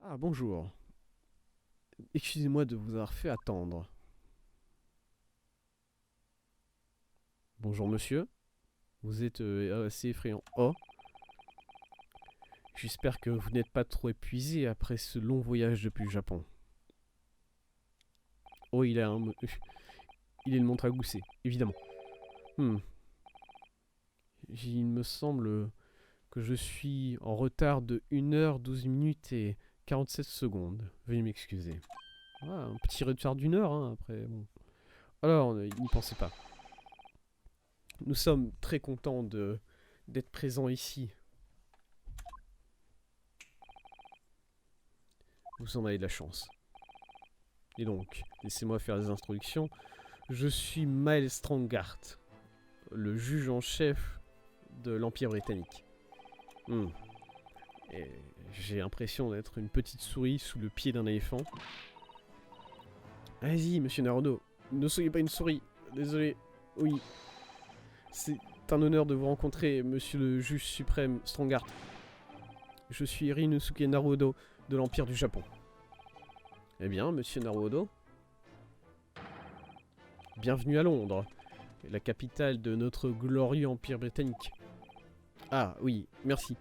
Ah, bonjour. Excusez-moi de vous avoir fait attendre. Bonjour, monsieur. Vous êtes assez effrayant. Oh, j'espère que vous n'êtes pas trop épuisé après ce long voyage depuis le Japon. Oh, il a un... Il est le montre à gousset, évidemment. Hmm. Il me semble que je suis en retard de 1 h 12 minutes et 47 secondes. Veuillez m'excuser. Ah, un petit retard d'1 heure, hein, après. Bon. Alors, n'y pensez pas. Nous sommes très contents d'être présents ici. Vous en avez de la chance. Et donc, laissez-moi faire les introductions. Je suis Miles Strongart, le juge en chef de l'Empire britannique. Hmm. Et j'ai l'impression d'être une petite souris sous le pied d'un éléphant. Allez-y, monsieur Naruto, ne soyez pas une souris. Désolé. Oui, c'est un honneur de vous rencontrer, monsieur le juge suprême Strongart. Je suis Rinosuke Naruto de l'Empire du Japon. Eh bien, monsieur Naruto, bienvenue à Londres, la capitale de notre glorieux empire britannique. Ah oui, merci.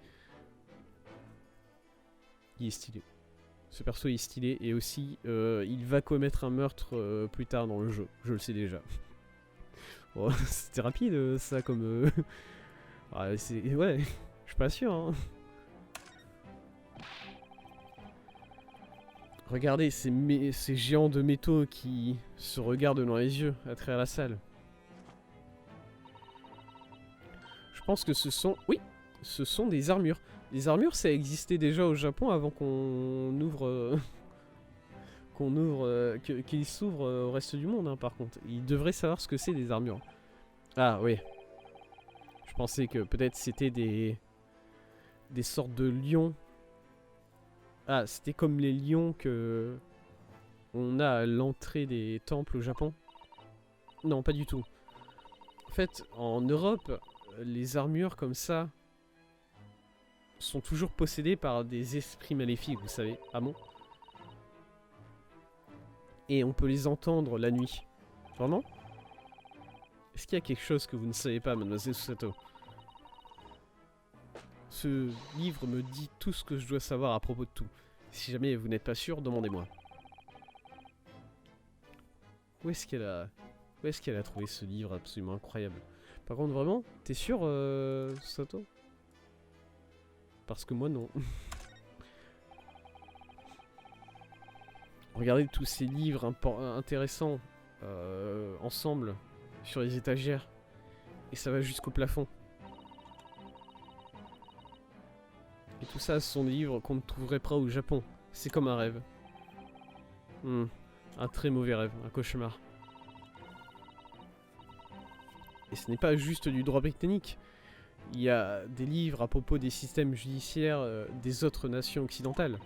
Il est stylé. Ce perso est stylé et aussi il va commettre un meurtre plus tard dans le jeu. Je le sais déjà. Oh, c'était rapide ça comme... ah, c'est... Ouais, je suis pas sûr. Hein. Regardez ces géants de métaux qui se regardent dans les yeux à travers la salle. Je pense que ce sont... Oui, ce sont des armures. Les armures, ça existait déjà au Japon avant qu'on ouvre... qu'ils s'ouvrent au reste du monde, hein, par contre. Ils devraient savoir ce que c'est des armures. Ah, oui. Je pensais que peut-être c'était des sortes de lions. Ah, c'était comme les lions que on a à l'entrée des temples au Japon. Non, pas du tout. En fait, en Europe, les armures comme ça sont toujours possédées par des esprits maléfiques, vous savez. Ah bon? Et on peut les entendre la nuit. Vraiment? Est-ce qu'il y a quelque chose que vous ne savez pas, mademoiselle Susato? Ce livre me dit tout ce que je dois savoir à propos de tout. Si jamais vous n'êtes pas sûr, demandez-moi. Où est-ce qu'elle a... Où est-ce qu'elle a trouvé ce livre absolument incroyable? Par contre, vraiment, t'es sûr, Susato? Parce que moi, non. Regardez tous ces livres intéressants ensemble sur les étagères. Et ça va jusqu'au plafond. Et tout ça, ce sont des livres qu'on ne trouverait pas au Japon. C'est comme un rêve. Un très mauvais rêve, un cauchemar. Et ce n'est pas juste du droit britannique. Il y a des livres à propos des systèmes judiciaires des autres nations occidentales.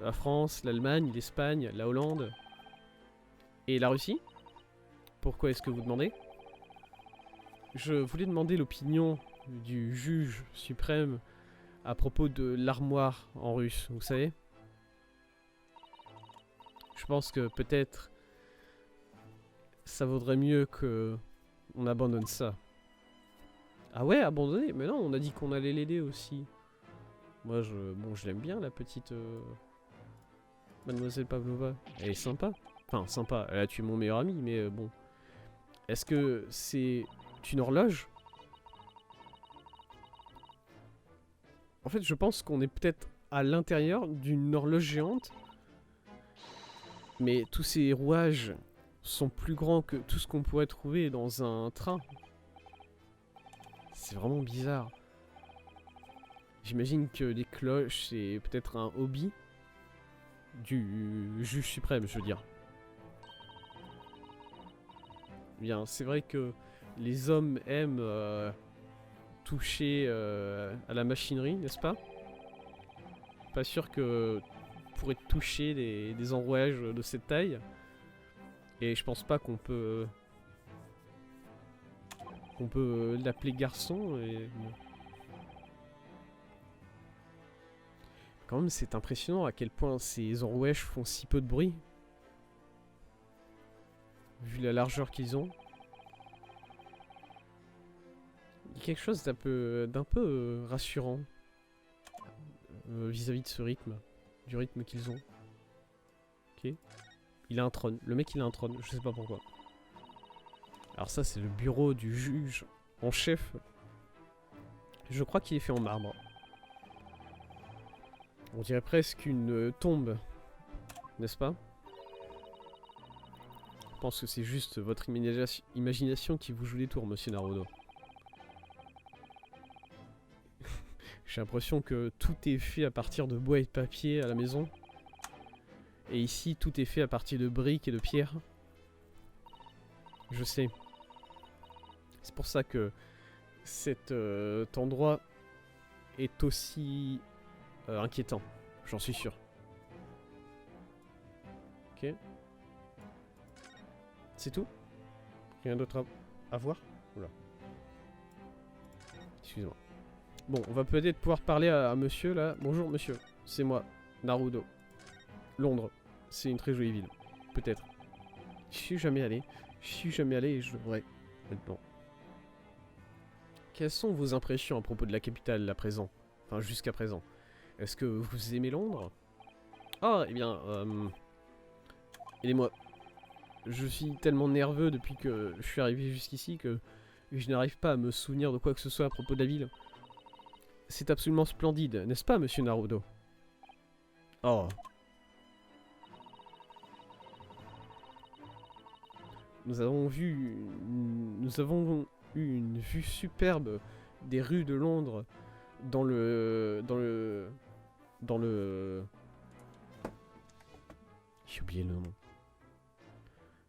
La France, l'Allemagne, l'Espagne, la Hollande. Et la Russie? Pourquoi est-ce que vous demandez? Je voulais demander l'opinion du juge suprême à propos de l'armoire en russe, vous savez? Je pense que peut-être ça vaudrait mieux que on abandonne ça. Ah ouais, abandonner? Mais non, on a dit qu'on allait l'aider aussi. Moi, je l'aime bien, la petite Mademoiselle Pavlova. Elle est sympa. Enfin, sympa. Elle a tué mon meilleur ami, mais bon. Est-ce que c'est une horloge? En fait, je pense qu'on est peut-être à l'intérieur d'une horloge géante. Mais tous ces rouages sont plus grands que tout ce qu'on pourrait trouver dans un train. C'est vraiment bizarre. J'imagine que les cloches, c'est peut-être un hobby du juge suprême, je veux dire. Bien, c'est vrai que les hommes aiment toucher à la machinerie, n'est-ce pas? Pas sûr que pourrait toucher des enrouages de cette taille. Et je pense pas qu'on peut l'appeler garçon. Et bon. Quand même, c'est impressionnant à quel point ces Orwesh font si peu de bruit. Vu la largeur qu'ils ont. Il y a quelque chose d'un peu rassurant vis-à-vis de ce rythme. Du rythme qu'ils ont. Ok. Il a un trône. Le mec, il a un trône. Je sais pas pourquoi. Alors ça, c'est le bureau du juge en chef. Je crois qu'il est fait en marbre. On dirait presque une tombe. N'est-ce pas? Je pense que c'est juste votre imagination qui vous joue des tours, monsieur Naruto. J'ai l'impression que tout est fait à partir de bois et de papier à la maison. Et ici, tout est fait à partir de briques et de pierres. Je sais. C'est pour ça que cet endroit est aussi inquiétant. J'en suis sûr. Ok. C'est tout? Rien d'autre à voir? Oula. Excusez-moi. Bon, on va peut-être pouvoir parler à monsieur là. Bonjour monsieur, c'est moi, Naruto. Londres, c'est une très jolie ville. Peut-être. Je suis jamais allé. Et je devrais maintenant. Quelles sont vos impressions à propos de la capitale à présent? Enfin, jusqu'à présent. Est-ce que vous aimez Londres? Ah, eh bien, aidez-moi. Je suis tellement nerveux depuis que je suis arrivé jusqu'ici que je n'arrive pas à me souvenir de quoi que ce soit à propos de la ville. C'est absolument splendide, n'est-ce pas, monsieur Naruto? Oh. Nous avons eu une vue superbe des rues de Londres dans le... J'ai oublié le nom.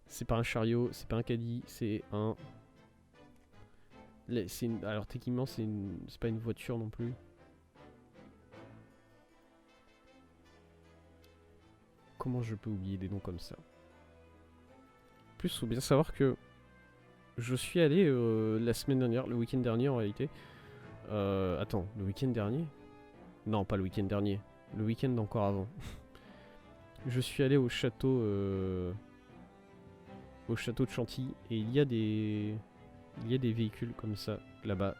C'est pas un chariot, c'est pas un caddie, c'est un... Alors techniquement c'est pas une voiture non plus. Comment je peux oublier des noms comme ça? En plus, faut bien savoir que je suis allé la semaine dernière, le week-end dernier en réalité. Attends, le week-end dernier? Non, pas le week-end dernier. Le week-end encore avant. Je suis allé au château de Chantilly et il y a des véhicules comme ça là-bas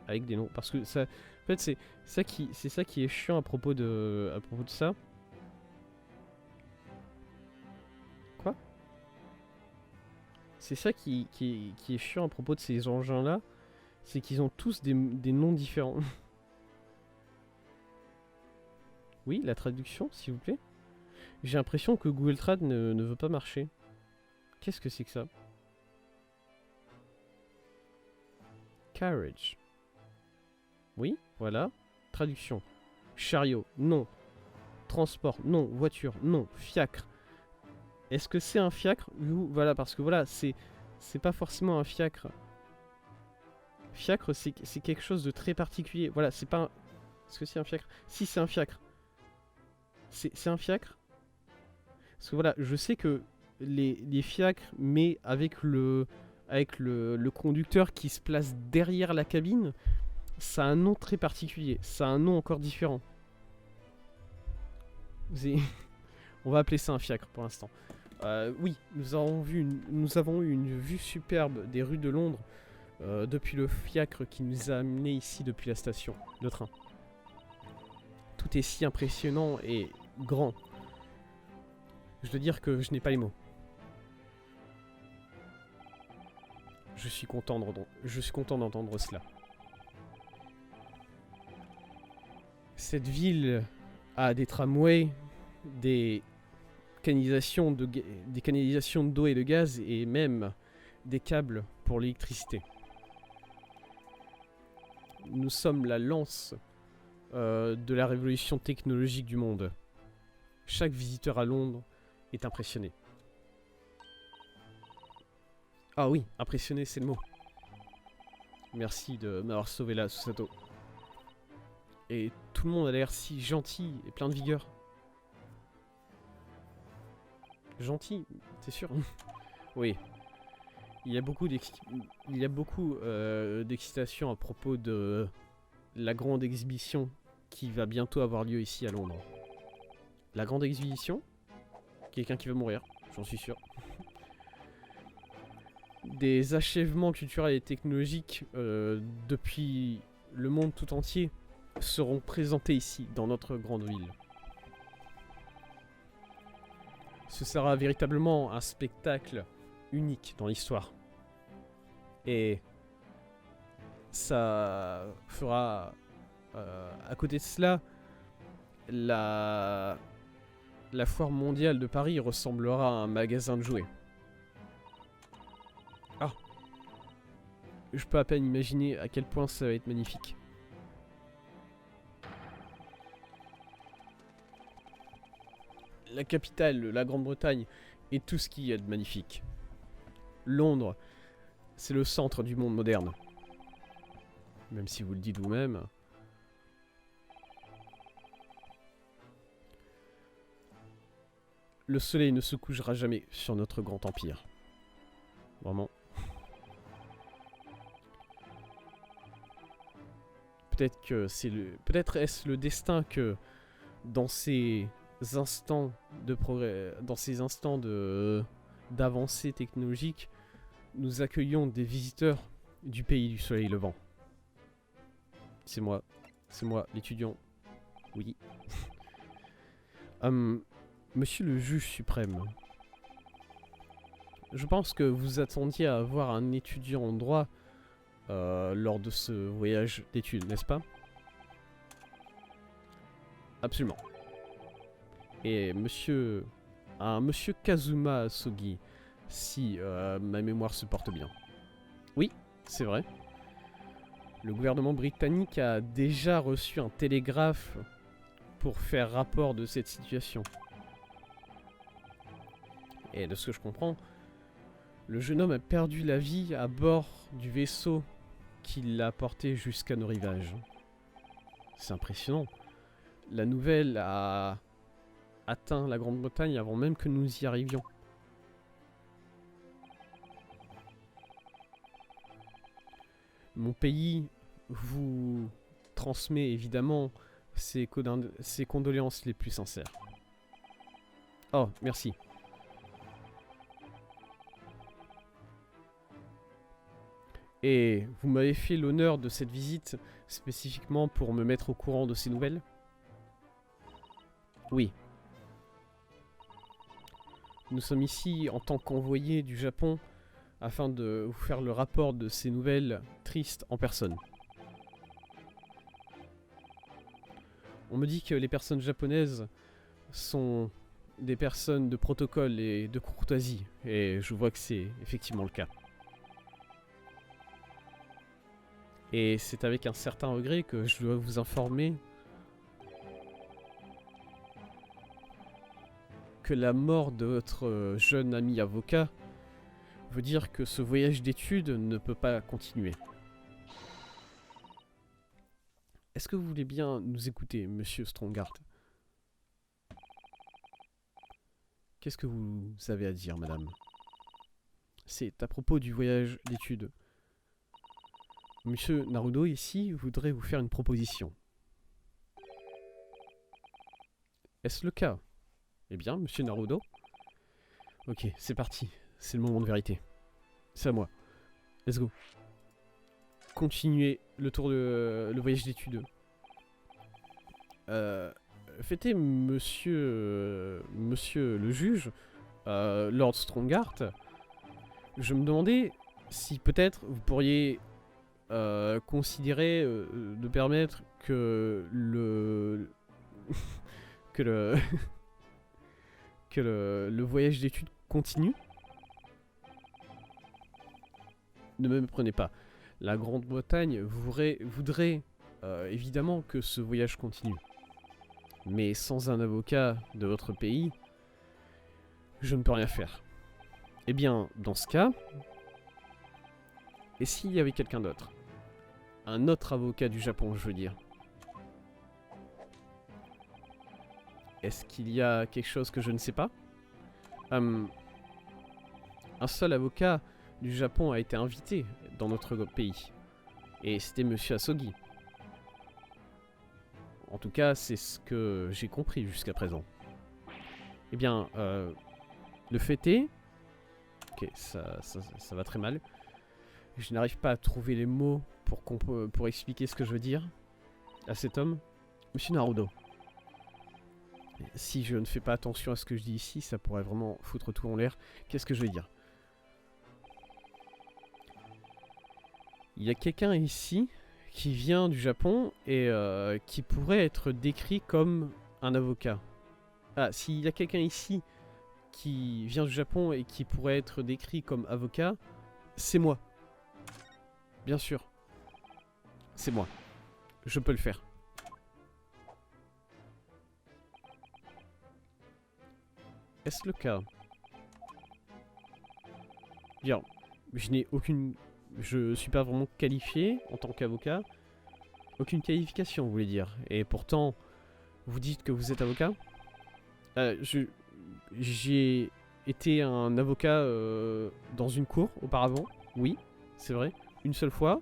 avec des noms parce que ça en fait c'est ça qui est chiant à propos de ça. Quoi? C'est ça qui est chiant à propos de ces engins là, c'est qu'ils ont tous des noms différents. Oui, la traduction s'il vous plaît. J'ai l'impression que Google Trad ne veut pas marcher. Qu'est-ce que c'est que ça? Carriage. Oui, voilà. Traduction. Chariot, non. Transport, non. Voiture, non. Fiacre. Est-ce que c'est un fiacre? Voilà, parce que voilà, c'est pas forcément un fiacre. Fiacre, c'est quelque chose de très particulier. Voilà, c'est pas un... Est-ce que c'est un fiacre? Si, c'est un fiacre. C'est un fiacre? Parce que voilà, je sais que les fiacres, mais avec le conducteur qui se place derrière la cabine, ça a un nom très particulier. Ça a un nom encore différent. On va appeler ça un fiacre pour l'instant. Oui, nous avons eu une vue superbe des rues de Londres depuis le fiacre qui nous a amenés ici depuis la station de train. Tout est si impressionnant et grand. Je dois dire que je n'ai pas les mots. Je suis content d'entendre cela. Cette ville a des tramways, des canalisations d'eau et de gaz et même des câbles pour l'électricité. Nous sommes la lance de la révolution technologique du monde. Chaque visiteur à Londres est impressionné. Ah oui, impressionné, c'est le mot. Merci de m'avoir sauvé là, Susato. Et tout le monde a l'air si gentil et plein de vigueur. Gentil, t'es sûr? Oui. Il y a beaucoup d'excitation à propos de la grande exhibition qui va bientôt avoir lieu ici à Londres. La grande exhibition. Quelqu'un qui va mourir, j'en suis sûr. Des achèvements culturels et technologiques depuis le monde tout entier seront présentés ici, dans notre grande ville. Ce sera véritablement un spectacle unique dans l'histoire. Et ça fera, à côté de cela, la foire mondiale de Paris ressemblera à un magasin de jouets. Ah, je peux à peine imaginer à quel point ça va être magnifique. La capitale, la Grande-Bretagne, et tout ce qu'il y a de magnifique. Londres, c'est le centre du monde moderne. Même si vous le dites vous-même. Le soleil ne se couchera jamais sur notre grand empire. Vraiment. Peut-être est-ce le destin que dans ces instants de progrès, dans ces instants d'avancée technologique, nous accueillons des visiteurs du pays du soleil levant. C'est moi, l'étudiant. Oui. Monsieur le juge suprême, je pense que vous attendiez à avoir un étudiant en droit lors de ce voyage d'études, n'est-ce pas? Absolument. Et monsieur Kazuma Sogi, si ma mémoire se porte bien. Oui, c'est vrai. Le gouvernement britannique a déjà reçu un télégraphe pour faire rapport de cette situation. Et de ce que je comprends, le jeune homme a perdu la vie à bord du vaisseau qui l'a porté jusqu'à nos rivages. C'est impressionnant. La nouvelle a atteint la Grande-Bretagne avant même que nous y arrivions. Mon pays vous transmet évidemment ses condoléances les plus sincères. Oh, merci. Et vous m'avez fait l'honneur de cette visite spécifiquement pour me mettre au courant de ces nouvelles? Oui. Nous sommes ici en tant qu'envoyés du Japon afin de vous faire le rapport de ces nouvelles tristes en personne. On me dit que les personnes japonaises sont des personnes de protocole et de courtoisie, et je vois que c'est effectivement le cas. Et c'est avec un certain regret que je dois vous informer que la mort de votre jeune ami avocat veut dire que ce voyage d'études ne peut pas continuer. Est-ce que vous voulez bien nous écouter, monsieur Strongheart? Qu'est-ce que vous avez à dire, madame? C'est à propos du voyage d'études. Monsieur Naruto, ici, voudrait vous faire une proposition. Est-ce le cas? Eh bien, monsieur Naruto. Ok, c'est parti. C'est le moment de vérité. C'est à moi. Let's go. Continuez le voyage d'études. Fêtez monsieur le juge, Lord Strongheart. Je me demandais si peut-être vous pourriez considérer de permettre que le voyage d'études continue. Ne me méprenez pas. La Grande-Bretagne voudrait évidemment que ce voyage continue. Mais sans un avocat de votre pays, je ne peux rien faire. Eh bien, dans ce cas, et s'il y avait quelqu'un d'autre? Un autre avocat du Japon, je veux dire. Est-ce qu'il y a quelque chose que je ne sais pas? Un seul avocat du Japon a été invité dans notre pays. Et c'était Monsieur Asogi. En tout cas, c'est ce que j'ai compris jusqu'à présent. Eh bien, le fait est... Ok, ça va très mal. Je n'arrive pas à trouver les mots pour expliquer ce que je veux dire à cet homme. Monsieur Naruto. Si je ne fais pas attention à ce que je dis ici, ça pourrait vraiment foutre tout en l'air. Qu'est-ce que je vais dire? Il y a quelqu'un ici qui vient du Japon et qui pourrait être décrit comme un avocat. Ah, s'il y a quelqu'un ici qui vient du Japon et qui pourrait être décrit comme avocat, c'est moi. Bien sûr. C'est moi. Je peux le faire. Est-ce le cas? Bien, je n'ai aucune... Je suis pas vraiment qualifié en tant qu'avocat. Aucune qualification, vous voulez dire. Et pourtant, vous dites que vous êtes avocat? J'ai été un avocat dans une cour auparavant. Oui, c'est vrai. Une seule fois.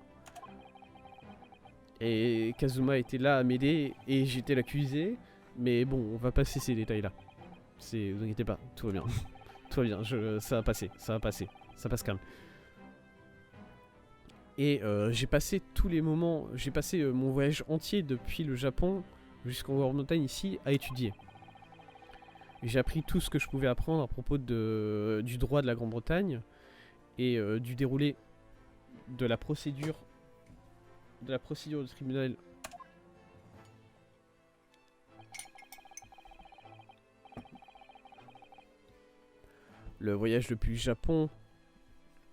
Et Kazuma était là à m'aider et j'étais l'accusé. Mais bon, on va passer ces détails-là. Vous inquiétez pas, tout va bien. Tout va bien, ça va passer, ça va passer. Ça passe calme. Et j'ai passé tous les moments, j'ai passé mon voyage entier depuis le Japon jusqu'en Grande-Bretagne ici à étudier. J'ai appris tout ce que je pouvais apprendre à propos du droit de la Grande-Bretagne et du déroulé de la procédure du tribunal. Le voyage depuis le Japon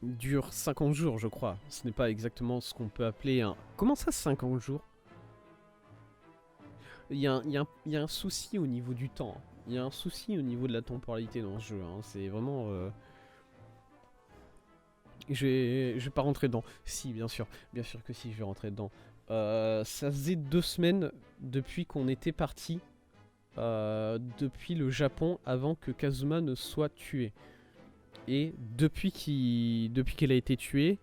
dure 50 jours, je crois. Ce n'est pas exactement ce qu'on peut appeler un... Comment ça, 50 jours? Il y a un souci au niveau du temps. Il y a un souci au niveau de la temporalité dans ce jeu. Hein. C'est vraiment... Je vais pas rentrer dedans. Si, bien sûr. Bien sûr que si, je vais rentrer dedans. Ça faisait 2 semaines depuis qu'on était parti. Depuis le Japon, avant que Kazuma ne soit tué. Et depuis qu'elle a été tuée,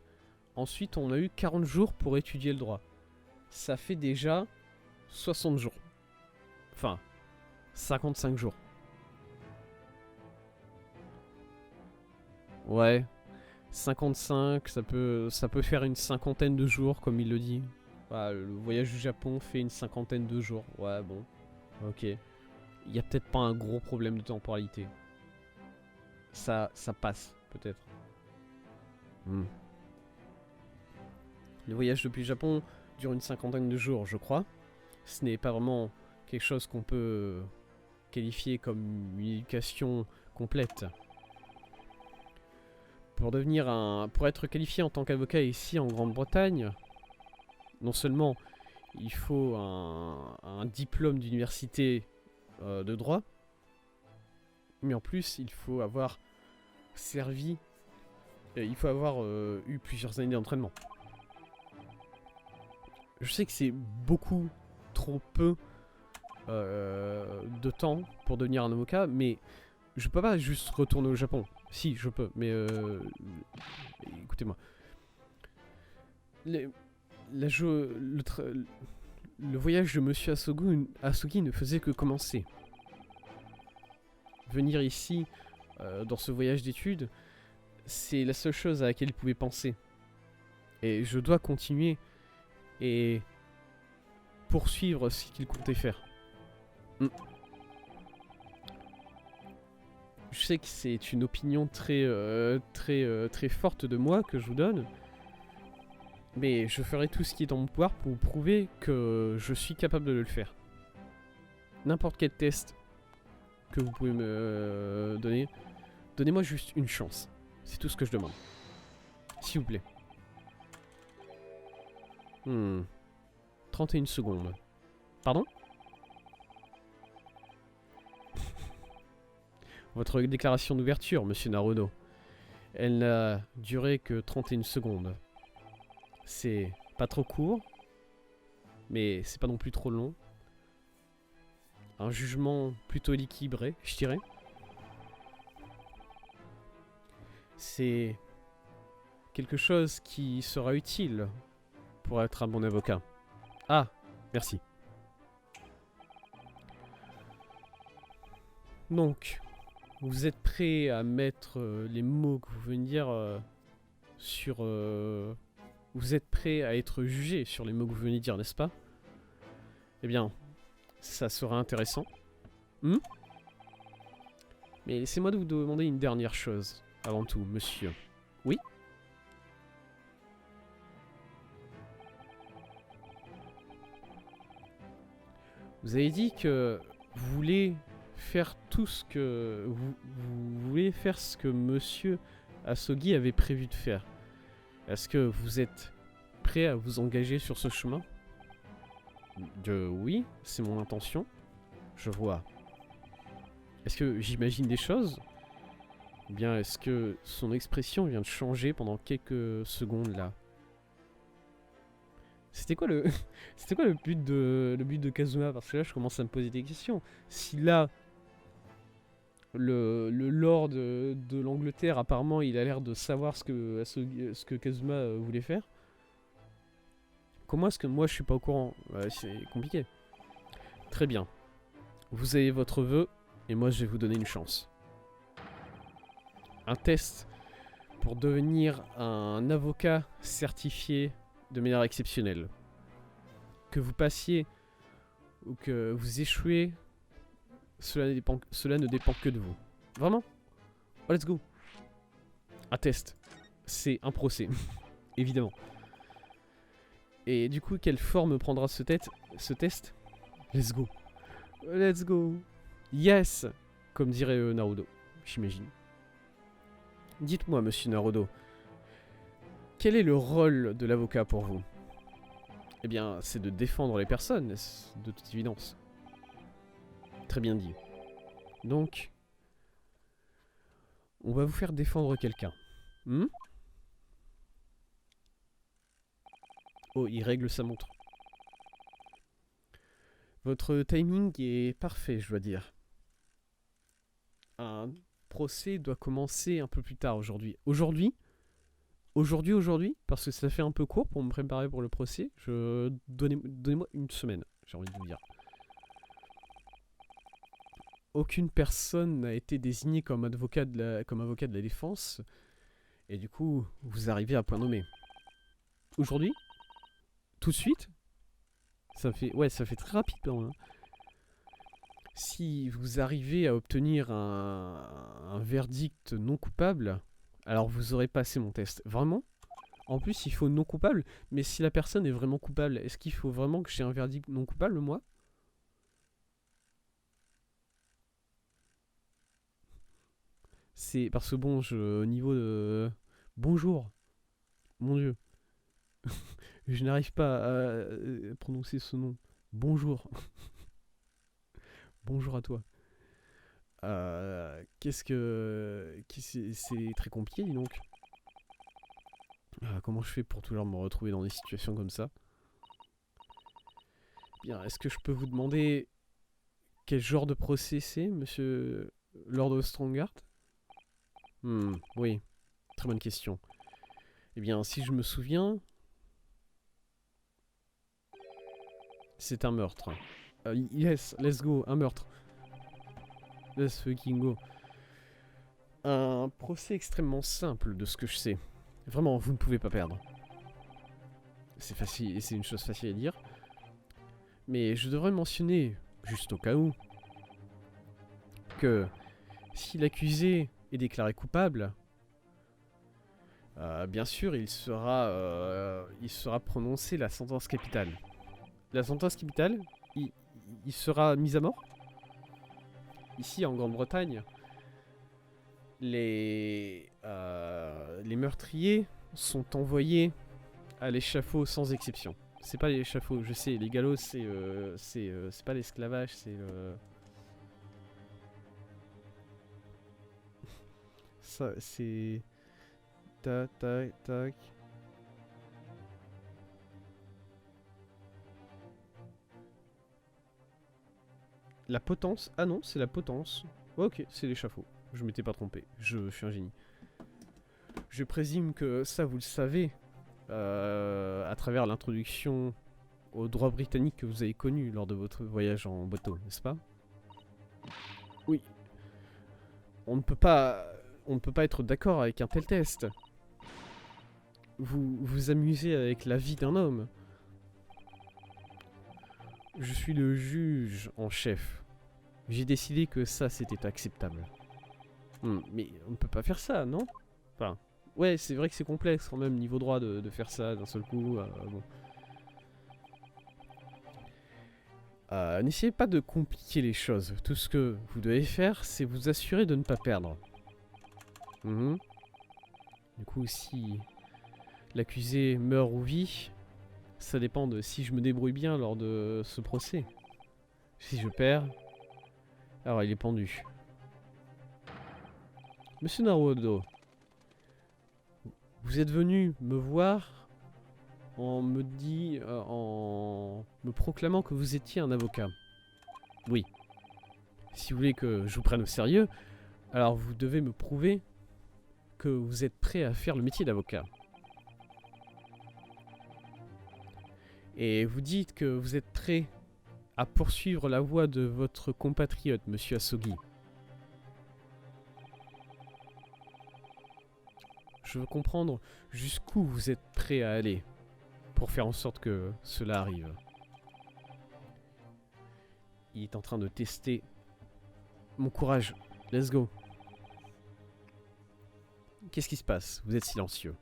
ensuite on a eu 40 jours pour étudier le droit. Ça fait déjà 60 jours. Enfin, 55 jours. Ouais, 55, ça peut faire une cinquantaine de jours, comme il le dit. Voilà, le voyage du Japon fait une cinquantaine de jours. Ouais, bon, ok. Il n'y a peut-être pas un gros problème de temporalité. Ça passe, peut-être. Le voyage depuis le Japon dure une cinquantaine de jours, je crois. Ce n'est pas vraiment quelque chose qu'on peut qualifier comme une éducation complète. Pour être qualifié en tant qu'avocat ici en Grande-Bretagne, non seulement il faut un diplôme d'université de droit, mais en plus il faut avoir servi, il faut avoir eu plusieurs années d'entraînement. Je sais que c'est beaucoup trop peu de temps pour devenir un avocat, mais je peux pas juste retourner au Japon. Si, je peux, mais écoutez-moi. Le voyage de Monsieur Asugi ne faisait que commencer. Venir ici, dans ce voyage d'études, c'est la seule chose à laquelle il pouvait penser. Et je dois continuer et poursuivre ce qu'il comptait faire. Je sais que c'est une opinion très forte de moi que je vous donne. Mais je ferai tout ce qui est en mon pouvoir pour vous prouver que je suis capable de le faire. N'importe quel test que vous pouvez me donner, donnez-moi juste une chance. C'est tout ce que je demande. S'il vous plaît. 31 secondes. Pardon? Votre déclaration d'ouverture, monsieur Naruto. Elle n'a duré que 31 secondes. C'est pas trop court, mais c'est pas non plus trop long. Un jugement plutôt équilibré, je dirais. C'est quelque chose qui sera utile pour être un bon avocat. Ah, merci. Donc, vous êtes prêt à mettre les mots que vous venez de dire sur... vous êtes prêt à être jugé sur les mots que vous venez de dire, n'est-ce pas? Eh bien, ça sera intéressant. Mais laissez-moi de vous demander une dernière chose, avant tout, monsieur. Oui? Vous avez dit que vous voulez faire tout ce que... Vous voulez faire ce que monsieur Asogi avait prévu de faire. Est-ce que vous êtes prêt à vous engager sur ce chemin? Oui, c'est mon intention. Je vois. Est-ce que j'imagine des choses? Ou bien est-ce que son expression vient de changer pendant quelques secondes là? C'était quoi le c'était quoi le but de Kazuma? Parce que là je commence à me poser des questions. Si là le lord de l'Angleterre apparemment il a l'air de savoir ce que Kazuma voulait faire. Comment est-ce que moi je suis pas au courant? C'est compliqué. Très bien. Vous avez votre vœu et moi je vais vous donner une chance. Un test pour devenir un avocat certifié de manière exceptionnelle. Que vous passiez ou que vous échouez, cela ne dépend que de vous. Vraiment? Oh, let's go. Un test. C'est un procès. Évidemment. Et du coup, quelle forme prendra ce test? Let's go. Let's go. Yes. Comme dirait Naruto, j'imagine. Dites-moi, monsieur Naruto, quel est le rôle de l'avocat pour vous? Eh bien, c'est de défendre les personnes, de toute évidence. Très bien dit. Donc, on va vous faire défendre quelqu'un. Oh, il règle sa montre. Votre timing est parfait, je dois dire. Un procès doit commencer un peu plus tard aujourd'hui. Aujourd'hui, parce que ça fait un peu court pour me préparer pour le procès. Donnez-moi une semaine, j'ai envie de vous dire. Aucune personne n'a été désignée comme avocat de la défense. Et du coup, vous arrivez à point nommé. Aujourd'hui? Tout de suite? Ça fait très rapide. Hein. Si vous arrivez à obtenir un verdict non coupable, alors vous aurez passé mon test. Vraiment? En plus, il faut non coupable. Mais si la personne est vraiment coupable, est-ce qu'il faut vraiment que j'ai un verdict non coupable, moi? C'est parce que bon, au niveau de... Bonjour. Mon Dieu. Je n'arrive pas à prononcer ce nom. Bonjour. Bonjour à toi. C'est très compliqué, dis donc. Comment je fais pour toujours me retrouver dans des situations comme ça? Bien, est-ce que je peux vous demander quel genre de procès c'est, monsieur Lord of Strongheart? Oui, très bonne question. Eh bien, si je me souviens... C'est un meurtre. Yes, let's go, un meurtre. Let's fucking go. Un procès extrêmement simple de ce que je sais. Vraiment, vous ne pouvez pas perdre. C'est facile, c'est une chose facile à dire. Mais je devrais mentionner, juste au cas où, que si l'accusé est déclaré coupable, bien sûr, il sera prononcé la sentence capitale. La sentence capitale, il sera mis à mort. Ici, en Grande-Bretagne, les meurtriers sont envoyés à l'échafaud sans exception. C'est pas l'échafaud, je sais, les gallows, c'est pas l'esclavage, c'est le... Ça, c'est... Tac, tac, tac... La potence? Ah non, c'est la potence. Ok, c'est l'échafaud. Je m'étais pas trompé. Je suis un génie. Je présume que ça, vous le savez, à travers l'introduction au droit britannique que vous avez connu lors de votre voyage en bateau, n'est-ce pas? Oui. On ne peut pas... On ne peut pas être d'accord avec un tel test. Vous vous amusez avec la vie d'un homme. Je suis le juge en chef. J'ai décidé que ça, c'était acceptable. Mais on ne peut pas faire ça, non? Enfin, ouais, c'est vrai que c'est complexe quand même, niveau droit, de faire ça d'un seul coup. Bon. N'essayez pas de compliquer les choses. Tout ce que vous devez faire, c'est vous assurer de ne pas perdre. Du coup, si l'accusé meurt ou vit, ça dépend de si je me débrouille bien lors de ce procès. Si je perds, alors il est pendu. Monsieur Naruhodo, vous êtes venu me voir en me proclamant que vous étiez un avocat. Oui. Si vous voulez que je vous prenne au sérieux, alors vous devez me prouver que vous êtes prêt à faire le métier d'avocat. Et vous dites que vous êtes prêt à poursuivre la voie de votre compatriote, Monsieur Asogi. Je veux comprendre jusqu'où vous êtes prêt à aller pour faire en sorte que cela arrive. Il est en train de tester mon courage. Let's go. Qu'est-ce qui se passe? Vous êtes silencieux.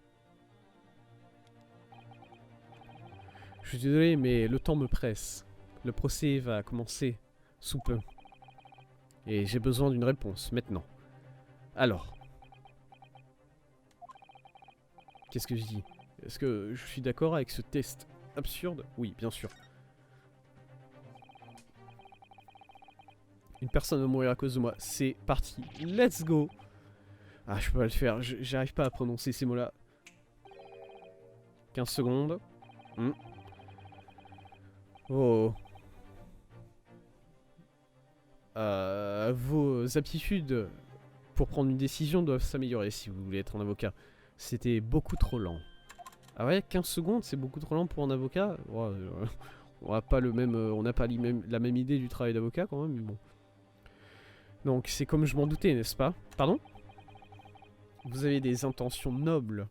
Je suis désolé, mais le temps me presse. Le procès va commencer sous peu. Et j'ai besoin d'une réponse, maintenant. Alors. Qu'est-ce que je dis? Est-ce que je suis d'accord avec ce test absurde? Oui, bien sûr. Une personne va mourir à cause de moi. C'est parti. Let's go. Ah, je peux pas le faire. J'arrive pas à prononcer ces mots-là. 15 secondes. Oh. Vos aptitudes pour prendre une décision doivent s'améliorer si vous voulez être un avocat. C'était beaucoup trop lent. Ah ouais, 15 secondes, c'est beaucoup trop lent pour un avocat. Ouais, on n'a pas le même, on n'a pas la même idée du travail d'avocat quand même, mais bon. Donc c'est comme je m'en doutais, n'est-ce pas? Pardon? Vous avez des intentions nobles,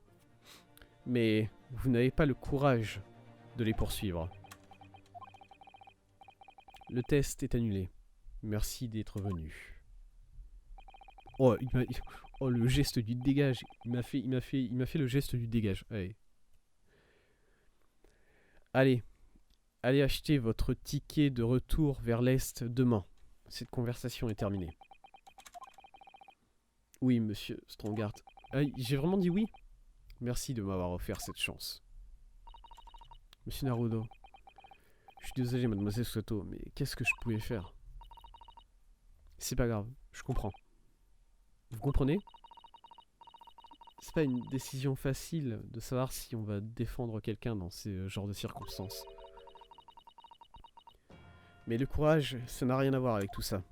mais vous n'avez pas le courage de les poursuivre. Le test est annulé. Merci d'être venu. Oh, oh, le geste du dégage. Il m'a fait le geste du dégage. Allez. Allez acheter votre ticket de retour vers l'Est demain. Cette conversation est terminée. Oui, monsieur Strongheart. J'ai vraiment dit oui? Merci de m'avoir offert cette chance. Monsieur Naruhodo. Je suis désolé, mademoiselle Soto, mais qu'est-ce que je pouvais faire? C'est pas grave, je comprends. Vous comprenez? C'est pas une décision facile de savoir si on va défendre quelqu'un dans ce genre de circonstances. Mais le courage, ça n'a rien à voir avec tout ça.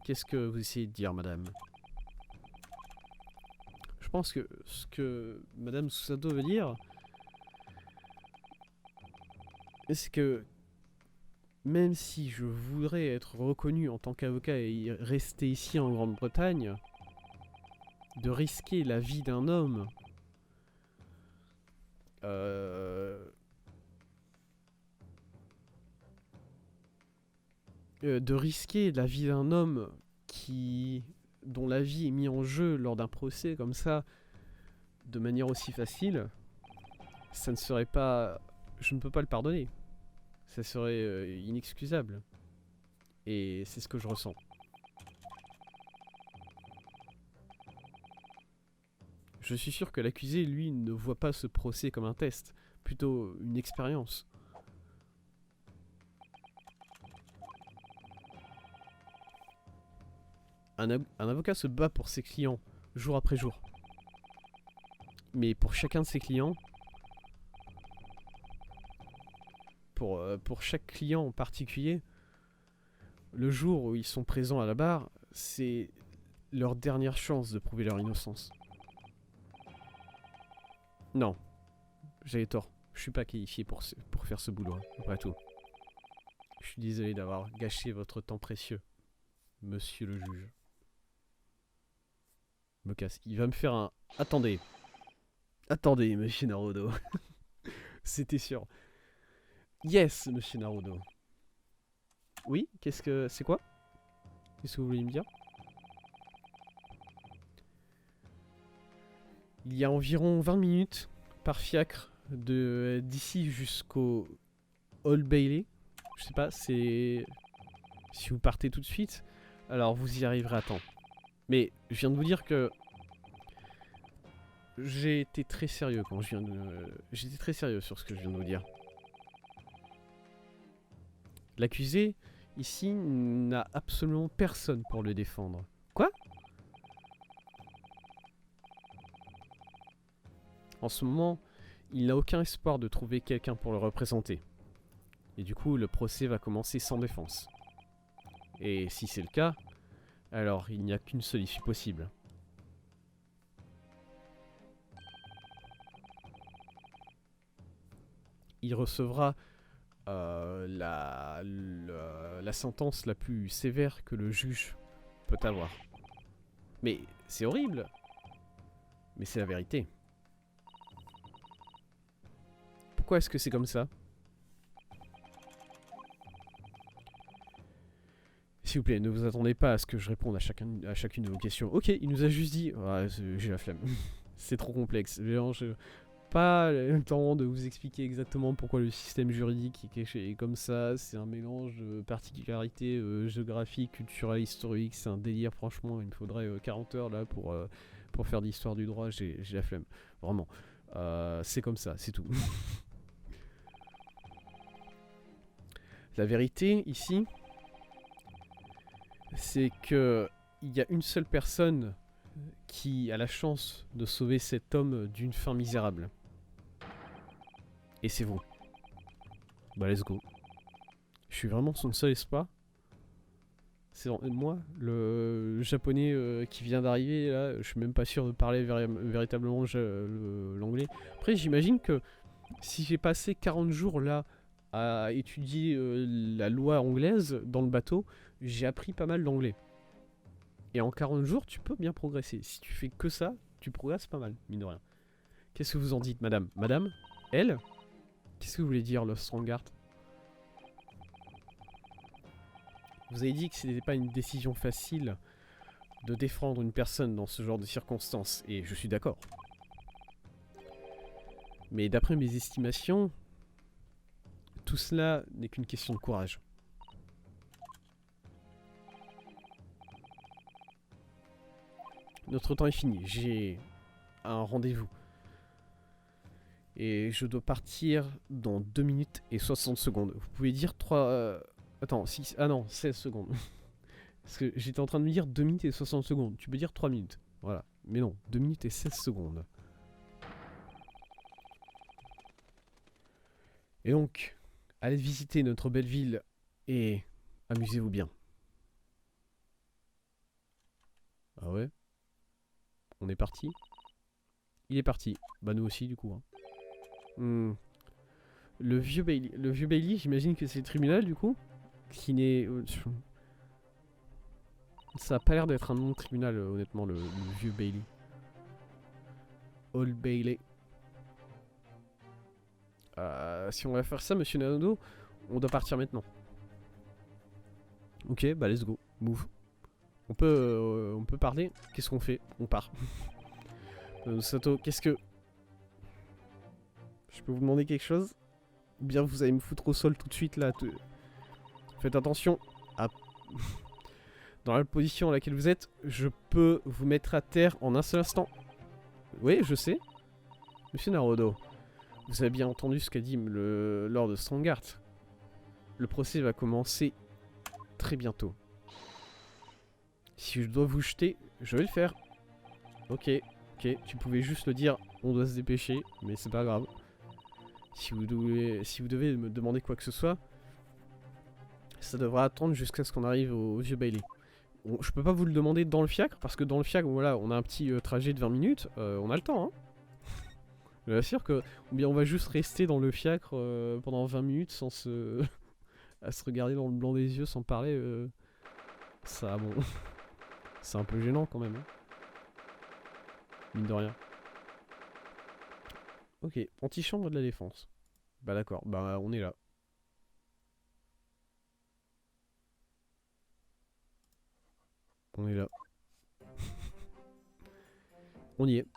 Qu'est-ce que vous essayez de dire, madame? Je pense que ce que madame Susato veut dire, c'est que même si je voudrais être reconnu en tant qu'avocat et rester ici en Grande-Bretagne, de risquer la vie d'un homme de risquer la vie d'un homme dont la vie est mise en jeu lors d'un procès comme ça, de manière aussi facile, ça ne serait pas... Je ne peux pas le pardonner. Ça serait inexcusable. Et c'est ce que je ressens. Je suis sûr que l'accusé, lui, ne voit pas ce procès comme un test, plutôt une expérience. Un avocat se bat pour ses clients, jour après jour. Mais pour chacun de ses clients, pour chaque client en particulier, le jour où ils sont présents à la barre, c'est leur dernière chance de prouver leur innocence. Non, j'avais tort. Je suis pas qualifié pour faire ce boulot, après tout. Je suis désolé d'avoir gâché votre temps précieux. monsieur le juge. Me casse. Il va me faire un... Attendez. Attendez, monsieur Naruto. C'était sûr. Yes, monsieur Naruto. Oui, qu'est-ce que... C'est quoi? Qu'est-ce que vous voulez me dire? Il y a environ 20 minutes par fiacre d'ici jusqu'au Old Bailey. Je sais pas, c'est... Si vous partez tout de suite, alors vous y arriverez à temps. Mais je viens de vous dire que... J'ai été très sérieux quand je viens de... J'étais très sérieux sur ce que je viens de vous dire. L'accusé, ici, n'a absolument personne pour le défendre. Quoi? En ce moment, il n'a aucun espoir de trouver quelqu'un pour le représenter. Et du coup, le procès va commencer sans défense. Et si c'est le cas, alors il n'y a qu'une seule issue possible. Il recevra la sentence la plus sévère que le juge peut avoir. Mais c'est horrible. Mais c'est la vérité. Pourquoi est-ce que c'est comme ça? S'il vous plaît, ne vous attendez pas à ce que je réponde à chacune de vos questions. Ok, il nous a juste dit... Ouais, j'ai la flemme. C'est trop complexe. Je pas le temps de vous expliquer exactement pourquoi le système juridique est comme ça. C'est un mélange de particularités géographiques, culturelles, historiques. C'est un délire, franchement. Il me faudrait 40 heures là pour faire de l'histoire du droit. J'ai la flemme. Vraiment. C'est comme ça, c'est tout. La vérité, ici, c'est que il y a une seule personne qui a la chance de sauver cet homme d'une fin misérable. Et c'est vous. Bah let's go. Je suis vraiment son seul espoir. C'est moi, le japonais qui vient d'arriver, là, je suis même pas sûr de parler véritablement l'anglais. Après j'imagine que si j'ai passé 40 jours là à étudier la loi anglaise dans le bateau, j'ai appris pas mal d'anglais. Et en 40 jours, tu peux bien progresser. Si tu fais que ça, tu progresses pas mal, mine de rien. Qu'est-ce que vous en dites, madame? Madame? Elle? Qu'est-ce que vous voulez dire, Lost Strongheart? Vous avez dit que ce n'était pas une décision facile de défendre une personne dans ce genre de circonstances, et je suis d'accord. Mais d'après mes estimations, tout cela n'est qu'une question de courage. Notre temps est fini, j'ai un rendez-vous. Et je dois partir dans 2 minutes et 60 secondes. Vous pouvez dire 3... Attends, 6... Ah non, 16 secondes. Parce que j'étais en train de me dire 2 minutes et 60 secondes. Tu peux dire 3 minutes. Voilà. Mais non, 2 minutes et 16 secondes. Et donc, allez visiter notre belle ville et amusez-vous bien. Ah ouais? On est parti? Il est parti. Bah nous aussi du coup. Hein. Le vieux Bailey, j'imagine que c'est le tribunal du coup. Qui n'est... Ça a pas l'air d'être un nom de tribunal honnêtement le vieux Bailey. Old Bailey. Si on va faire ça, monsieur Naruto, on doit partir maintenant. Ok, bah let's go, move. On peut parler. Qu'est-ce qu'on fait? On part. Sato, qu'est-ce que... Je peux vous demander quelque chose? Ou bien vous allez me foutre au sol tout de suite là. Faites attention à... Dans la position à laquelle vous êtes, je peux vous mettre à terre en un seul instant. Oui, je sais. Monsieur Naruto, vous avez bien entendu ce qu'a dit le Lord Strongheart. Le procès va commencer très bientôt. Si je dois vous jeter, je vais le faire. Ok, tu pouvais juste le dire, on doit se dépêcher, mais c'est pas grave. Si vous devez me demander quoi que ce soit, ça devra attendre jusqu'à ce qu'on arrive au vieux Bailey. Je peux pas vous le demander dans le fiacre, parce que dans le fiacre, voilà, on a un petit trajet de 20 minutes, on a le temps, hein. Je vous assure que, ou bien on va juste rester dans le fiacre pendant 20 minutes sans se... à se regarder dans le blanc des yeux sans parler. Ça, bon... C'est un peu gênant quand même. Hein. Mine de rien. Ok, antichambre de la défense. Bah d'accord, bah on est là. On est là. On y est.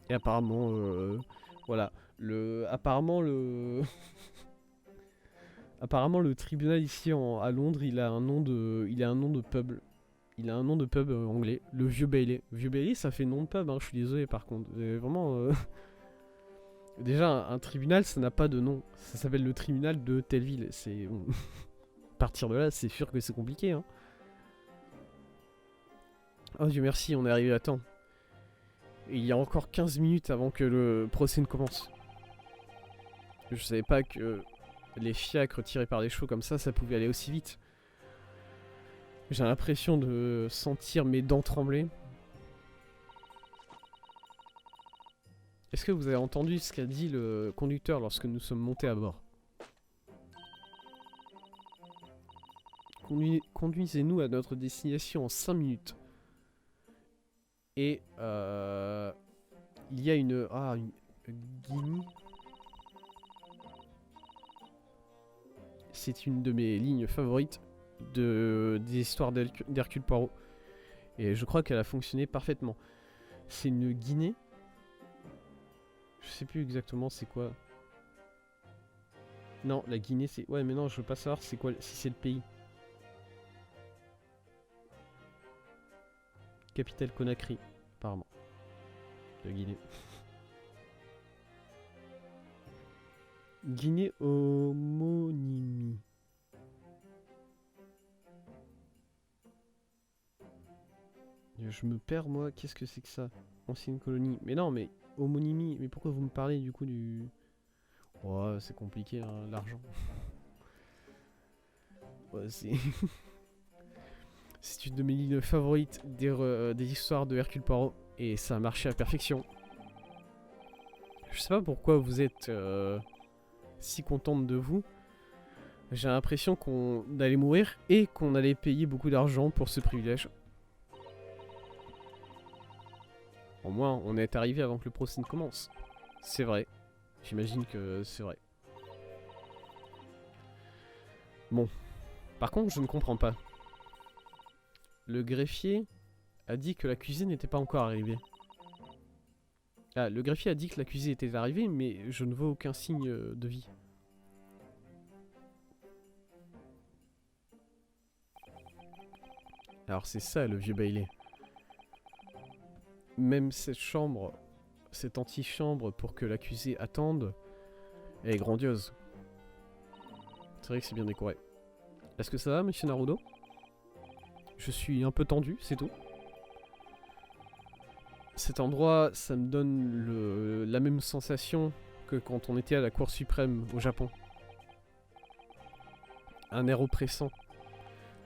Et apparemment, voilà. Apparemment, apparemment, le tribunal ici à Londres, il a un nom de pub. Il a un nom de pub anglais. Le Vieux Bailey. Vieux Bailey, ça fait nom de pub, hein, je suis désolé par contre. Vraiment... Déjà, un tribunal, ça n'a pas de nom. Ça s'appelle le tribunal de telle ville. C'est... Bon. À partir de là, c'est sûr que c'est compliqué. Hein. Oh Dieu merci, on est arrivé à temps. Et il y a encore 15 minutes avant que le procès ne commence. Je savais pas que les fiacres tirés par des chevaux comme ça pouvait aller aussi vite. J'ai l'impression de sentir mes dents trembler. Est-ce que vous avez entendu ce qu'a dit le conducteur lorsque nous sommes montés à bord? Conduisez-nous à notre destination en 5 minutes. Et il y a une... Ah, une Guinée. C'est une de mes lignes favorites des histoires d'Hercule Poirot. Et je crois qu'elle a fonctionné parfaitement. C'est une Guinée. Je sais plus exactement c'est quoi. Non, la Guinée c'est... Ouais mais non, je veux pas savoir c'est quoi, si c'est le pays. Capitale Conakry, apparemment. De Guinée. Guinée homonymie. Je me perds moi, qu'est-ce que c'est que ça? Ancienne colonie. Mais non, mais homonymie. Mais pourquoi vous me parlez du coup du... Oh, c'est compliqué, hein, l'argent. Ouais, c'est... C'est une de mes lignes favorites des histoires de Hercule Poirot. Et ça a marché à la perfection. Je sais pas pourquoi vous êtes si contente de vous. J'ai l'impression qu'on allait mourir et qu'on allait payer beaucoup d'argent pour ce privilège. Au moins, on est arrivé avant que le procès ne commence. C'est vrai. J'imagine que c'est vrai. Bon. Par contre, je ne comprends pas. Le greffier a dit que l'accusé n'était pas encore arrivé. Ah, le greffier a dit que l'accusé était arrivé, mais je ne vois aucun signe de vie. Alors c'est ça le vieux Bailey. Même cette chambre, cette antichambre pour que l'accusé attende, elle est grandiose. C'est vrai que c'est bien décoré. Est-ce que ça va, monsieur Naruto? Je suis un peu tendu, c'est tout. Cet endroit, ça me donne la même sensation que quand on était à la Cour suprême au Japon. Un air oppressant.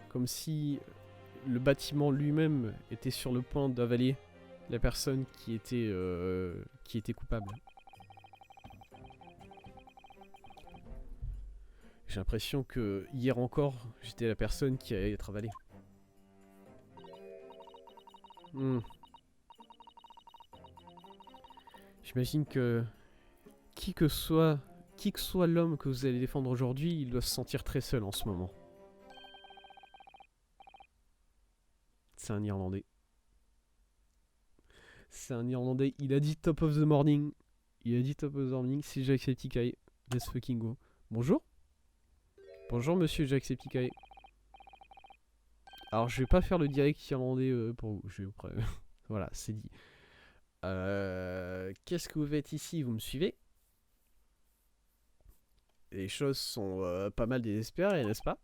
Comme si le bâtiment lui-même était sur le point d'avaler la personne qui était coupable. J'ai l'impression que hier encore, j'étais la personne qui allait être avalée. J'imagine que qui que soit l'homme que vous allez défendre aujourd'hui, il doit se sentir très seul en ce moment. C'est un Irlandais. C'est un Irlandais. Il a dit top of the morning. Il a dit top of the morning. C'est Jacksepticeye. Let's fucking go. Bonjour. Bonjour monsieur Jacksepticeye. Alors je vais pas faire le direct irlandais pour vous. Je vais voilà, c'est dit. Qu'est-ce que vous faites ici? Vous me suivez? Les choses sont pas mal désespérées, n'est-ce pas?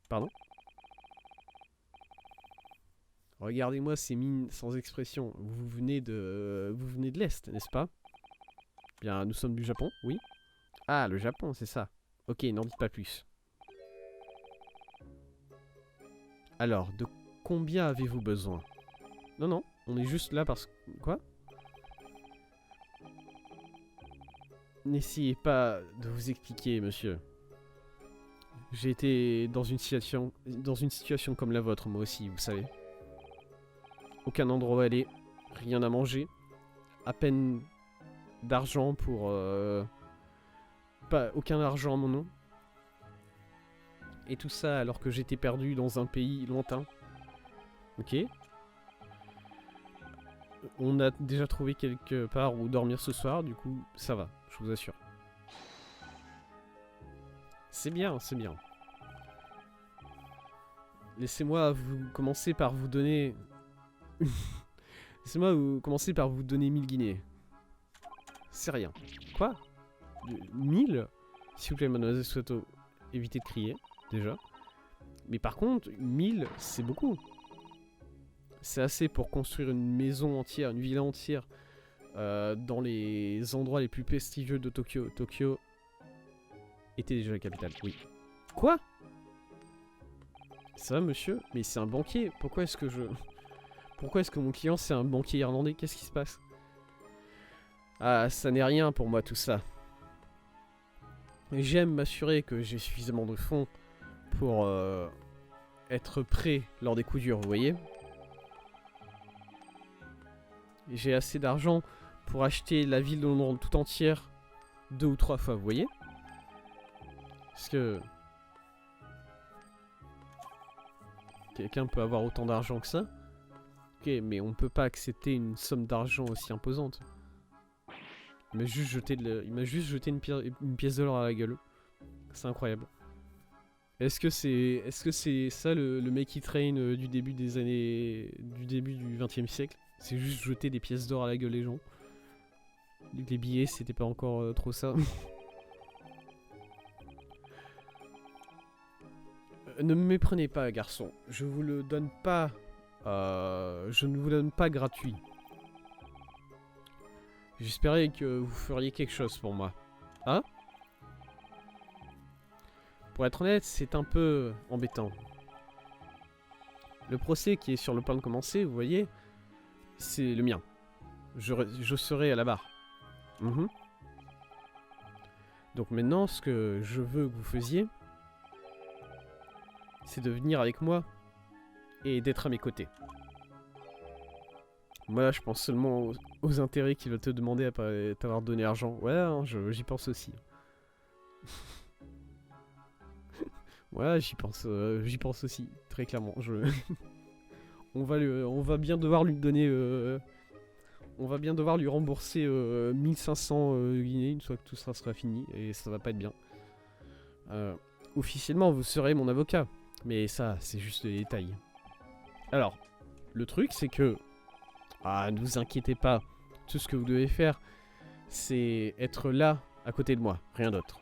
Pardon? Regardez-moi ces mines sans expression. Vous venez de l'Est, n'est-ce pas? Bien, nous sommes du Japon, oui. Ah, le Japon, c'est ça. Ok, n'en dites pas plus. Alors, de combien avez-vous besoin? Non, non, on est juste là parce que... Quoi? N'essayez pas de vous expliquer, monsieur. J'ai été dans une situation comme la vôtre, moi aussi, vous savez. Aucun endroit où aller, rien à manger, à peine d'argent pour... aucun argent à mon nom. Et tout ça alors que j'étais perdu dans un pays lointain. Ok. On a déjà trouvé quelque part où dormir ce soir, du coup, ça va, je vous assure. C'est bien, c'est bien. Laissez-moi commencer par vous donner... Laissez-moi commencer par vous donner 1000 guinées. C'est rien. Quoi 1000 ? S'il vous plaît, mademoiselle Soto, évitez de crier, déjà. Mais par contre, 1000, c'est beaucoup. C'est assez pour construire une maison entière, une villa entière, dans les endroits les plus prestigieux de Tokyo. Tokyo était déjà la capitale, oui. Quoi ? Ça va, monsieur ? Mais c'est un banquier. Pourquoi est-ce que mon client c'est un banquier irlandais ? Qu'est-ce qui se passe ? Ah, ça n'est rien pour moi tout ça. J'aime m'assurer que j'ai suffisamment de fonds pour être prêt lors des coups durs, vous voyez ? J'ai assez d'argent pour acheter la ville de Londres tout entière 2 ou 3 fois, vous voyez ? Est-ce que... quelqu'un peut avoir autant d'argent que ça ? Ok, mais on peut pas accepter une somme d'argent aussi imposante. Il m'a juste jeté une pièce d'or à la gueule. C'est incroyable. Est-ce que c'est ça le make it rain du début des années... du début du 20e siècle ? C'est juste jeter des pièces d'or à la gueule les gens. Les billets, c'était pas encore trop ça. Ne me méprenez pas, garçon. Je vous le donne pas... je ne vous donne pas gratuit. J'espérais que vous feriez quelque chose pour moi. Hein ? Pour être honnête, c'est un peu embêtant. Le procès qui est sur le point de commencer, vous voyez, c'est le mien. Je serai à la barre. Donc maintenant, ce que je veux que vous faisiez, c'est de venir avec moi et d'être à mes côtés. Moi, je pense seulement aux intérêts qu'il va te demander après t'avoir donné l'argent. Ouais, hein, j'y pense aussi. Ouais, j'y pense aussi, très clairement. On va bien devoir lui donner... on va bien devoir lui rembourser 1500 guinées une fois que tout ça sera fini, et ça va pas être bien. Officiellement, vous serez mon avocat, mais ça, c'est juste des détails. Alors, le truc, c'est que... Ah, ne vous inquiétez pas, tout ce que vous devez faire, c'est être là, à côté de moi, rien d'autre.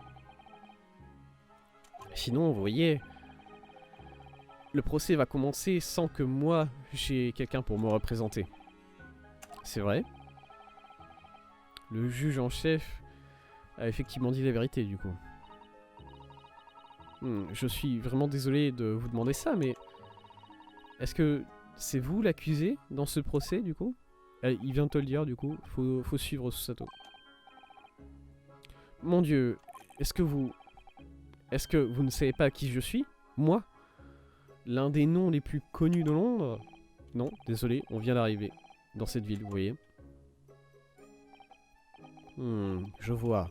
Sinon, vous voyez, le procès va commencer sans que moi, j'ai quelqu'un pour me représenter. C'est vrai. Le juge en chef a effectivement dit la vérité, du coup. Je suis vraiment désolé de vous demander ça, mais... Est-ce que c'est vous l'accusé dans ce procès, du coup? Il vient de te le dire, du coup. Faut suivre Susato. Mon Dieu, est-ce que vous ne savez pas qui je suis? Moi? L'un des noms les plus connus de Londres? Non, désolé, on vient d'arriver dans cette ville, vous voyez. Je vois.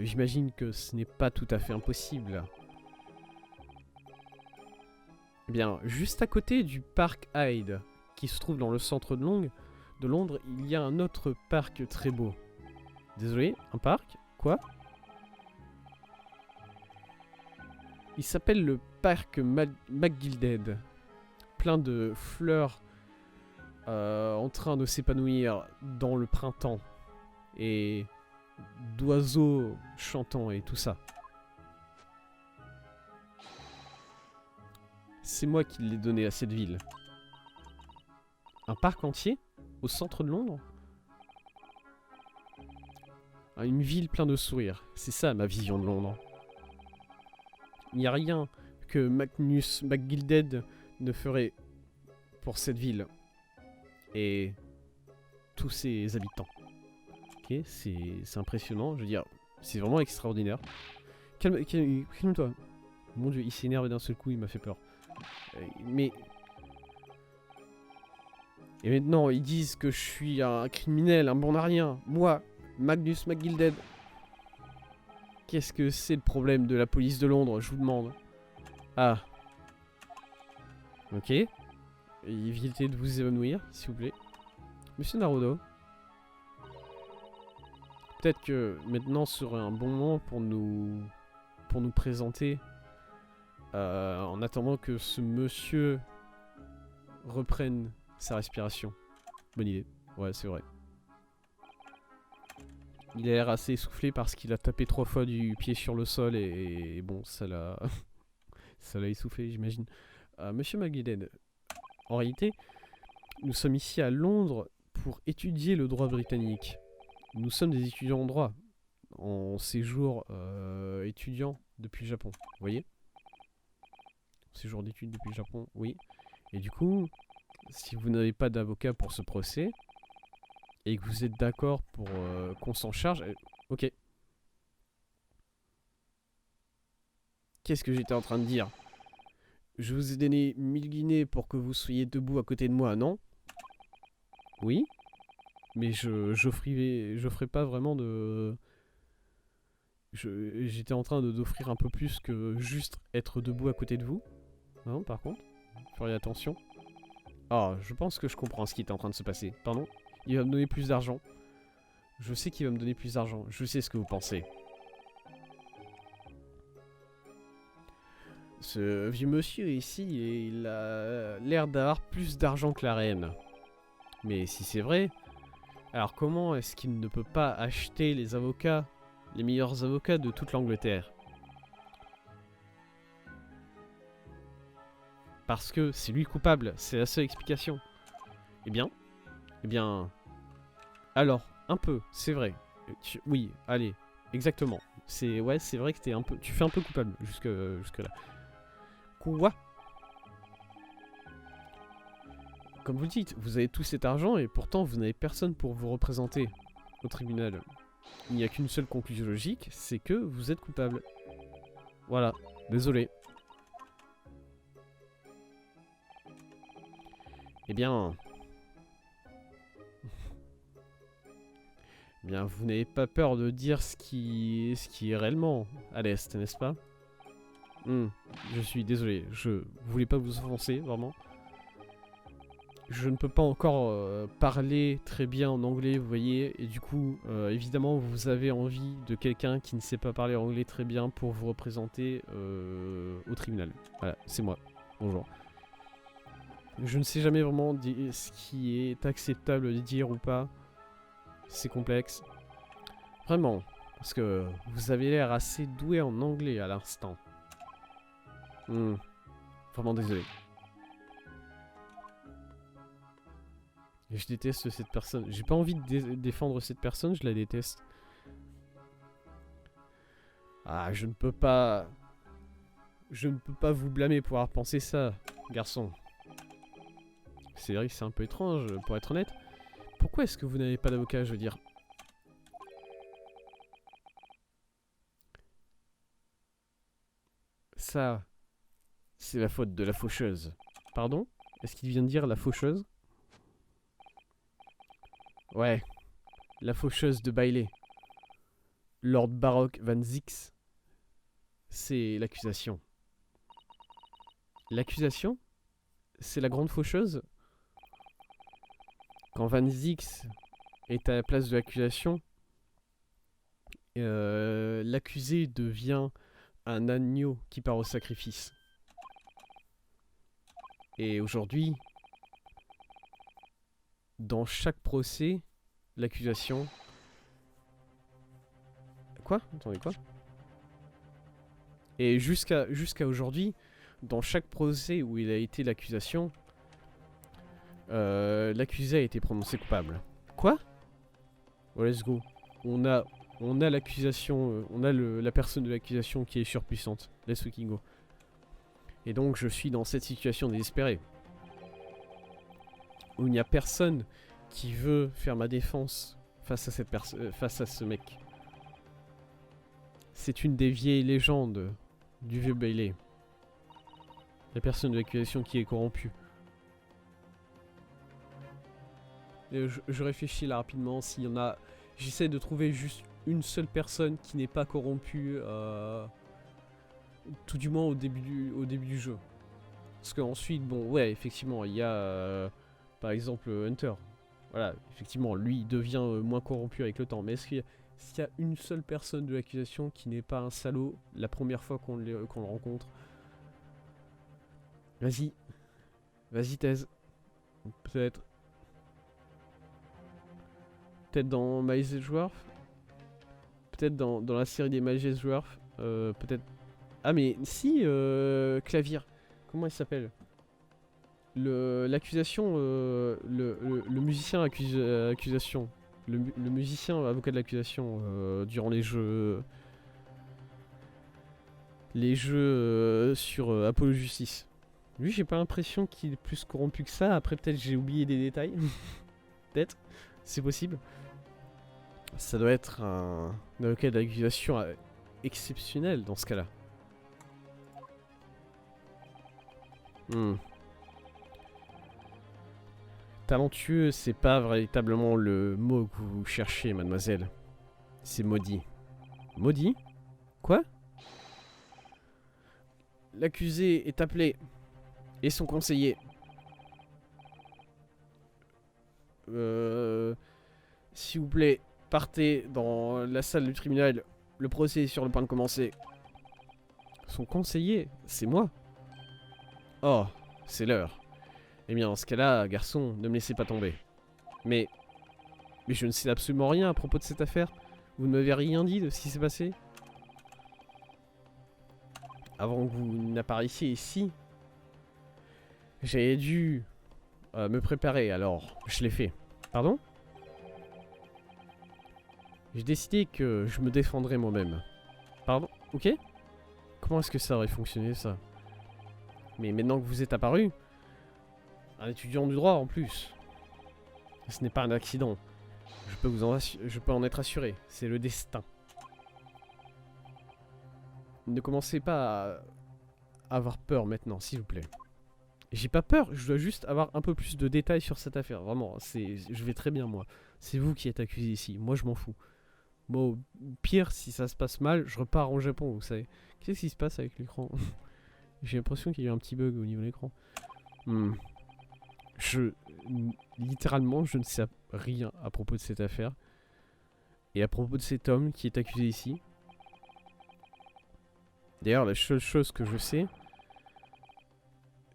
J'imagine que ce n'est pas tout à fait impossible. Eh bien, juste à côté du parc Hyde, qui se trouve dans le centre de Londres, il y a un autre parc très beau. Désolé, un parc? Quoi? Il s'appelle le parc McGilded. Plein de fleurs en train de s'épanouir dans le printemps. Et d'oiseaux chantant et tout ça. C'est moi qui l'ai donné à cette ville. Un parc entier? Au centre de Londres? Une ville pleine de sourires. C'est ça ma vision de Londres. Il n'y a rien que McGilded ne ferait pour cette ville. Et tous ses habitants. Ok, c'est impressionnant, je veux dire, c'est vraiment extraordinaire. calme-toi. Mon dieu, il s'est énervé d'un seul coup, il m'a fait peur. Mais... Et maintenant, ils disent que je suis un criminel, un bon à rien. Moi, Magnus McGilded. Qu'est-ce que c'est le problème de la police de Londres, je vous demande? Ah. Ok. Évitez de vous évanouir, s'il vous plaît. Monsieur Naruto. Peut-être que maintenant serait un bon moment pour nous présenter. En attendant que ce monsieur reprenne sa respiration. Bonne idée. Ouais, c'est vrai. Il a l'air assez essoufflé parce qu'il a tapé 3 fois du pied sur le sol et bon, ça l'a ça l'a essoufflé, j'imagine. Monsieur McGilded, en réalité, nous sommes ici à Londres pour étudier le droit britannique. Nous sommes des étudiants en droit, en séjour étudiant depuis le Japon, vous voyez? Séjour d'études depuis le Japon, oui. Et du coup, si vous n'avez pas d'avocat pour ce procès, et que vous êtes d'accord pour qu'on s'en charge, ok. Qu'est-ce que j'étais en train de dire? Je vous ai donné 1000 guinées pour que vous soyez debout à côté de moi, non? Oui. Mais je ferai pas vraiment de... J'étais en train d'offrir un peu plus que juste être debout à côté de vous. Non, par contre, feriez attention. Ah, je pense que je comprends ce qui est en train de se passer. Pardon? Il va me donner plus d'argent. Je sais qu'il va me donner plus d'argent. Je sais ce que vous pensez. Ce vieux monsieur ici, il a l'air d'avoir plus d'argent que la reine. Mais si c'est vrai, alors comment est-ce qu'il ne peut pas acheter les avocats, les meilleurs avocats de toute l'Angleterre? Parce que c'est lui coupable, c'est la seule explication. Eh bien, alors, un peu, c'est vrai. Oui, allez, exactement. Ouais, c'est vrai que tu fais un peu coupable jusque là. Quoi? Comme vous le dites, vous avez tout cet argent et pourtant vous n'avez personne pour vous représenter au tribunal. Il n'y a qu'une seule conclusion logique, c'est que vous êtes coupable. Voilà, désolé. Eh bien... Eh bien, vous n'avez pas peur de dire ce qui est réellement à l'Est, n'est-ce pas? Je suis désolé, je voulais pas vous offenser, vraiment. Je ne peux pas encore parler très bien en anglais, vous voyez, et du coup, évidemment, vous avez envie de quelqu'un qui ne sait pas parler anglais très bien pour vous représenter au tribunal. Voilà, c'est moi. Bonjour. Je ne sais jamais vraiment ce qui est acceptable de dire ou pas. C'est complexe. Vraiment, parce que vous avez l'air assez doué en anglais à l'instant. Vraiment désolé. Et je déteste cette personne. J'ai pas envie de défendre cette personne, je la déteste. Ah, je ne peux pas... Je ne peux pas vous blâmer pour avoir pensé ça, garçon. C'est vrai que c'est un peu étrange, pour être honnête. Pourquoi est-ce que vous n'avez pas d'avocat, je veux dire? Ça, c'est la faute de la faucheuse. Pardon? Est-ce qu'il vient de dire la faucheuse? Ouais, la faucheuse de Bailey. Lord Baroque Van Zix. C'est l'accusation. L'accusation? C'est la grande faucheuse? Quand Van Zix est à la place de l'accusation, l'accusé devient un agneau qui part au sacrifice. Et aujourd'hui, dans chaque procès, l'accusation... Quoi? Attendez, quoi? Et jusqu'à aujourd'hui, dans chaque procès où il a été l'accusation, l'accusé a été prononcé coupable. Quoi? Oh, let's go. On a l'accusation, on a la personne de l'accusation qui est surpuissante. Let's fucking go. Et donc je suis dans cette situation désespérée. Où il n'y a personne qui veut faire ma défense face à cette face à ce mec. C'est une des vieilles légendes du vieux Bailey. La personne de l'accusation qui est corrompue. Et je réfléchis là rapidement s'il y en a... J'essaie de trouver juste une seule personne qui n'est pas corrompue, tout du moins au début du jeu. Parce qu'ensuite, bon, ouais, effectivement, il y a par exemple Hunter. Voilà, effectivement, lui, il devient moins corrompu avec le temps. Mais est-ce qu'il y a une seule personne de l'accusation qui n'est pas un salaud la première fois qu'on le rencontre? Vas-y. Vas-y, thèse. Peut-être. Peut-être dans Miles Edgeworth. Peut-être dans la série des Miles Edgeworth. Peut-être... Ah mais si, Clavier. Comment il s'appelle? L'accusation, le musicien accusation. Le musicien avocat de l'accusation durant les jeux... sur Apollo Justice. Lui, j'ai pas l'impression qu'il est plus corrompu que ça. Après, peut-être j'ai oublié des détails. Peut-être. C'est possible. Ça doit être un avocat d'accusation exceptionnel dans ce cas-là. Talentueux, c'est pas véritablement le mot que vous cherchez, mademoiselle. C'est maudit. Maudit? Quoi? L'accusé est appelé. Et son conseiller. S'il vous plaît, partez dans la salle du tribunal. Le procès est sur le point de commencer. Son conseiller? C'est moi? Oh, c'est l'heure. Eh bien, dans ce cas-là, garçon, ne me laissez pas tomber. Mais je ne sais absolument rien à propos de cette affaire. Vous ne m'avez rien dit de ce qui s'est passé? Avant que vous n'apparaissiez ici, j'avais dû me préparer, alors je l'ai fait. Pardon? J'ai décidé que je me défendrais moi-même. Pardon? Ok? Comment est-ce que ça aurait fonctionné, ça? Mais maintenant que vous êtes apparu, un étudiant du droit en plus, ce n'est pas un accident. Je peux en être assuré. C'est le destin. Ne commencez pas à avoir peur maintenant, s'il vous plaît. J'ai pas peur, je dois juste avoir un peu plus de détails sur cette affaire. Vraiment, je vais très bien, moi. C'est vous qui êtes accusé ici. Moi, je m'en fous. Moi, au pire, si ça se passe mal, je repars au Japon, vous savez. Qu'est-ce qui se passe avec l'écran? J'ai l'impression qu'il y a eu un petit bug au niveau de l'écran. Littéralement, je ne sais rien à propos de cette affaire. Et à propos de cet homme qui est accusé ici. D'ailleurs, la seule chose que je sais,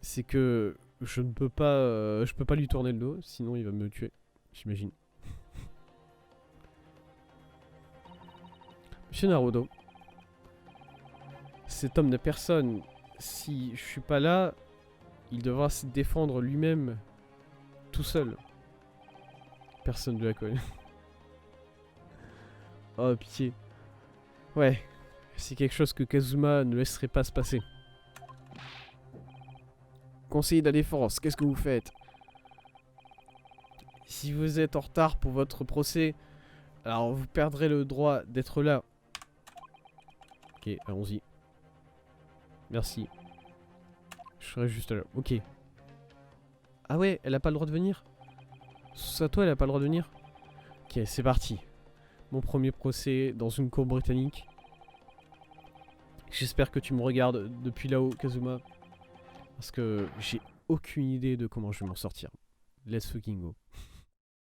c'est que je ne peux pas, je peux pas lui tourner le dos, sinon il va me tuer, j'imagine. Monsieur Naruto, cet homme n'a personne. Si je suis pas là, il devra se défendre lui-même, tout seul. Personne ne la connaît. Oh, pitié. Ouais, c'est quelque chose que Kazuma ne laisserait pas se passer. Conseiller de la défense, qu'est-ce que vous faites? Si vous êtes en retard pour votre procès, alors vous perdrez le droit d'être là. Ok, allons-y. Merci. Je serai juste là. Ok. Ah ouais, elle a pas le droit de venir? Sato, elle a pas le droit de venir? Ok, c'est parti. Mon premier procès dans une cour britannique. J'espère que tu me regardes depuis là-haut, Kazuma. Parce que j'ai aucune idée de comment je vais m'en sortir. Let's fucking go.